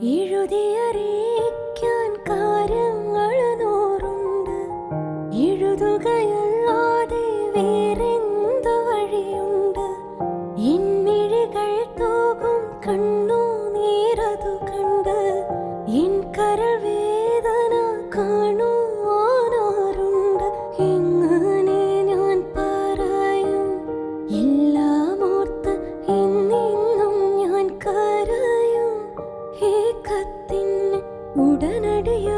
എഴുതിയറിയിക്കാൻ കാര്യങ്ങൾ നൂറുണ്ട്. എഴുതുകയല്ലാതെ വേറെന്തു വഴിയുണ്ട്? മിഴികൾ തൂകും കണ്ണു നീരതു കണ്ട് എൻ കരൾ വേദന കാണുവാനാരുണ്ട്? എങ്ങനെ ഞാൻ പറയും? എല്ലാം ഓർത്ത് ഇന്നും ഞാൻ കരയും. ഈ കത്തിന് ഉടനടിയ